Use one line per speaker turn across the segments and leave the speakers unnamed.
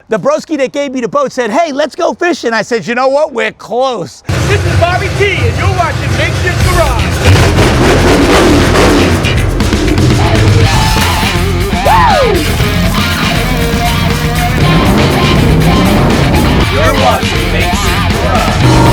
The broski that gave me the boat said, hey, let's go fishing. I said, you know what? We're close.
This is Bobby T, and you're watching Makeshift Garage. You're watching Makeshift Garage.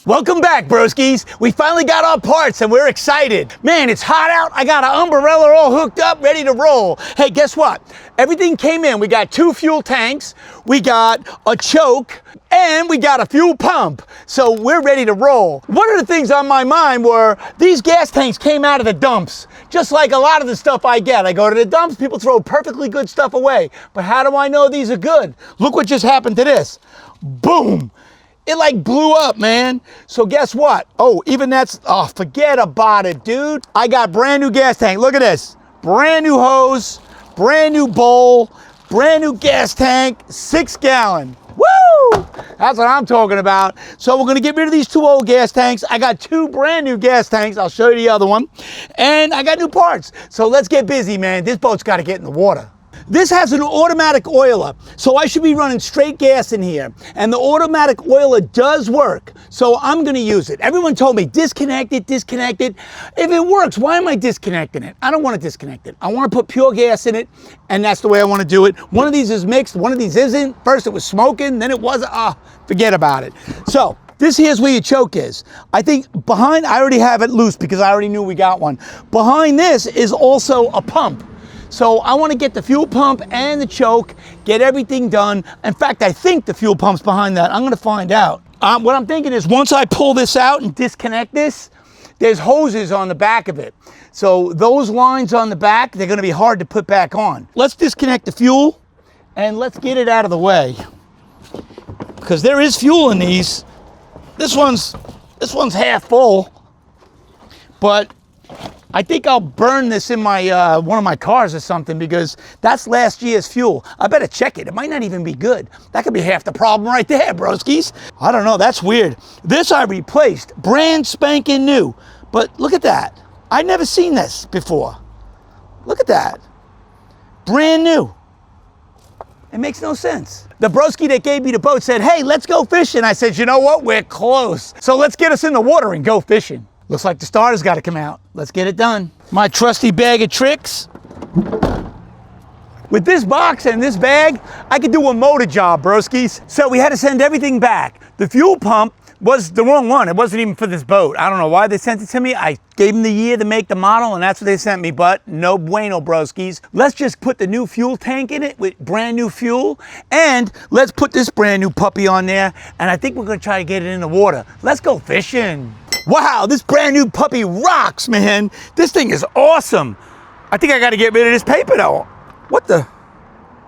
Welcome back, broskies. We finally got our parts and we're excited. Man, it's hot out. I got an umbrella all hooked up, ready to roll. Hey, guess what? Everything came in. We got 2 fuel tanks, we got a choke, and we got a fuel pump. So we're ready to roll. One of the things on my mind were these gas tanks came out of the dumps. Just like a lot of the stuff I get. I go to the dumps, people throw perfectly good stuff away. But how do I know these are good? Look what just happened to this. Boom. It like blew up, man. So guess what? Oh, even that's, oh, forget about it, dude. I got brand new gas tank. Look at this. Brand new hose, brand new bowl, brand new gas tank, 6 gallon. Woo! That's what I'm talking about. So we're gonna get rid of these 2 old gas tanks. I got 2 brand new gas tanks. I'll show you the other one. And I got new parts. So let's get busy, man. This boat's gotta get in the water. This has an automatic oiler, so I should be running straight gas in here. And the automatic oiler does work, so I'm gonna use it. Everyone told me, disconnect it, disconnect it. If it works, why am I disconnecting it? I don't wanna disconnect it. I wanna put pure gas in it, and that's the way I wanna do it. One of these is mixed, one of these isn't. First it was smoking, then it wasn't, forget about it. So, this here's where your choke is. I think behind, I already have it loose because I already knew we got one. Behind this is also a pump. So I want to get the fuel pump and the choke, get everything done. In fact, I think the fuel pump's behind that. I'm going to find out. What I'm thinking is once I pull this out and disconnect this, there's hoses on the back of it. So those lines on the back, they're going to be hard to put back on. Let's disconnect the fuel and let's get it out of the way. Because there is fuel in these. This one's half full, but I think I'll burn this in my one of my cars or something because that's last year's fuel. I better check it. It might not even be good. That could be half the problem right there, broskies. I don't know, that's weird. This I replaced, brand spanking new. But look at that. I'd never seen this before. Look at that. Brand new. It makes no sense. The broski that gave me the boat said, hey, let's go fishing. I said, you know what? We're close. So let's get us in the water and go fishing. Looks like the starter's got to come out. Let's get it done. My trusty bag of tricks. With this box and this bag, I could do a motor job, broskies. So we had to send everything back. The fuel pump was the wrong one. It wasn't even for this boat. I don't know why they sent it to me. I gave them the year, the make, the model, and that's what they sent me, but no bueno, broskies. Let's just put the new fuel tank in it with brand new fuel, and let's put this brand new puppy on there, and I think we're gonna try to get it in the water. Let's go fishing. Wow, this brand new puppy rocks, man. This thing is awesome. I think I gotta get rid of this paper though. What the?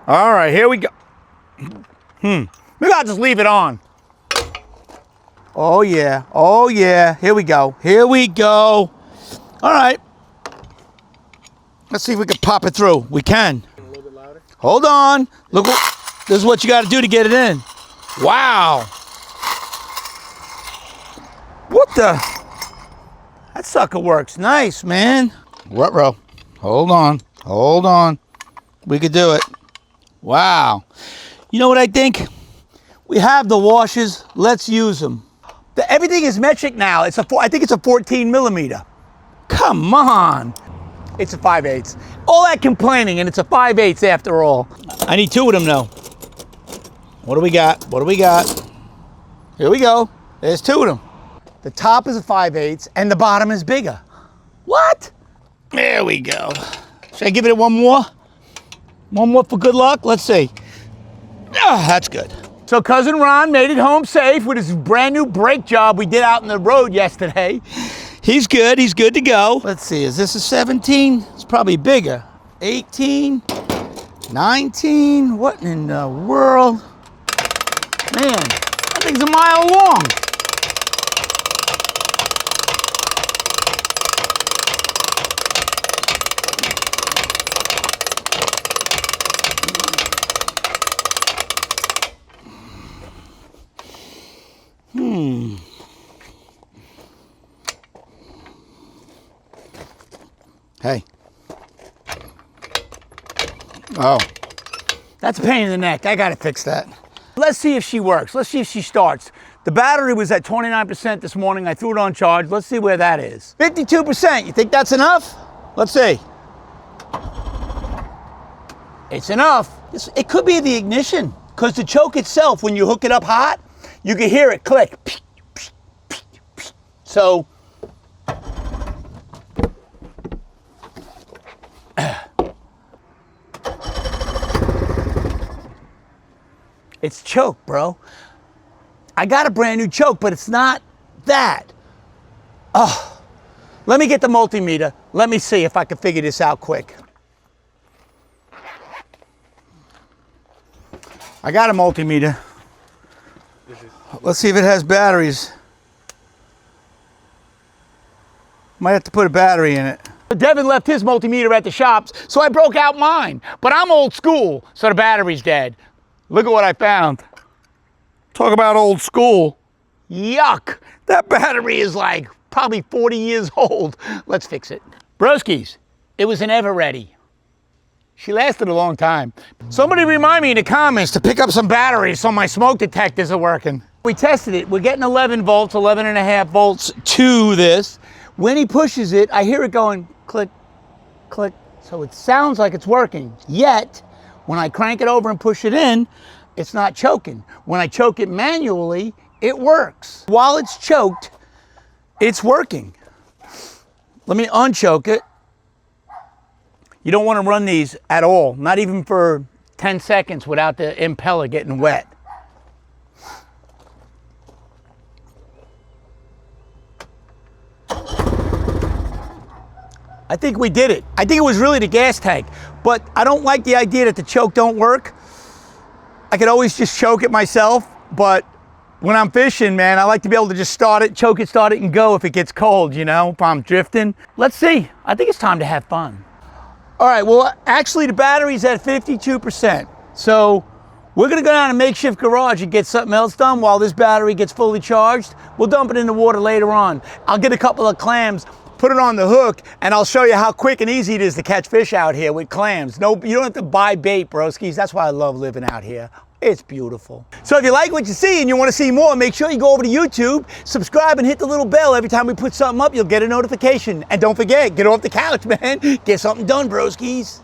All right, here we go. Maybe I'll just leave it on. Oh yeah, here we go. Here we go. All right. Let's see if we can pop it through. We can. A little bit louder. Hold on. Look, this is what you gotta do to get it in. Wow. What the? That sucker works nice, man. Ruh-roh. Hold on. We could do it. Wow. You know what I think? We have the washers. Let's use them. Everything is metric now. I think it's a 14 millimeter. Come on. It's a 5/8. All that complaining, and it's a 5/8 after all. I need 2 of them though. What do we got? Here we go. There's 2 of them. The top is a 5/8 and the bottom is bigger. What? There we go. Should I give it one more? One more for good luck? Let's see. That's good. So Cousin Ron made it home safe with his brand new brake job we did out in the road yesterday. He's good to go. Let's see, is this a 17? It's probably bigger. 18, 19, what in the world? Man, that thing's a mile long. Hey. Oh. That's a pain in the neck. I gotta fix that. Let's see if she works. Let's see if she starts. The battery was at 29% this morning. I threw it on charge. Let's see where that is. 52%. You think that's enough? Let's see. It's enough. It could be the ignition, because the choke itself, when you hook it up hot, you can hear it click. So, it's choke, bro. I got a brand new choke, but it's not that. Oh, let me get the multimeter. Let me see if I can figure this out quick. I got a multimeter. Let's see if it has batteries. Might have to put a battery in it. Devin left his multimeter at the shops, so I broke out mine. But I'm old school, so the battery's dead. Look at what I found. Talk about old school. Yuck. That battery is like probably 40 years old. Let's fix it. Broskies, it was an Everready. She lasted a long time. Somebody remind me in the comments to pick up some batteries so my smoke detectors are working. We tested it. We're getting 11 volts, 11 and a half volts to this. When he pushes it, I hear it going click, click. So it sounds like it's working. Yet, when I crank it over and push it in, it's not choking. When I choke it manually, it works. While it's choked, it's working. Let me unchoke it. You don't want to run these at all, not even for 10 seconds without the impeller getting wet. I think we did it. I think it was really the gas tank, but I don't like the idea that the choke don't work. I could always just choke it myself, but when I'm fishing, man, I like to be able to just start it, choke it, start it, and go if it gets cold, you know, if I'm drifting. Let's see. I think it's time to have fun. All right, well, actually the battery's at 52%. So we're gonna go down to Makeshift Garage and get something else done while this battery gets fully charged. We'll dump it in the water later on. I'll get a couple of clams, put it on the hook, and I'll show you how quick and easy it is to catch fish out here with clams. No, you don't have to buy bait, broskies. That's why I love living out here. It's beautiful. So if you like what you see and you want to see more, make sure you go over to YouTube, subscribe, and hit the little bell. Every time we put something up, you'll get a notification. And don't forget, get off the couch, man. Get something done, broskies.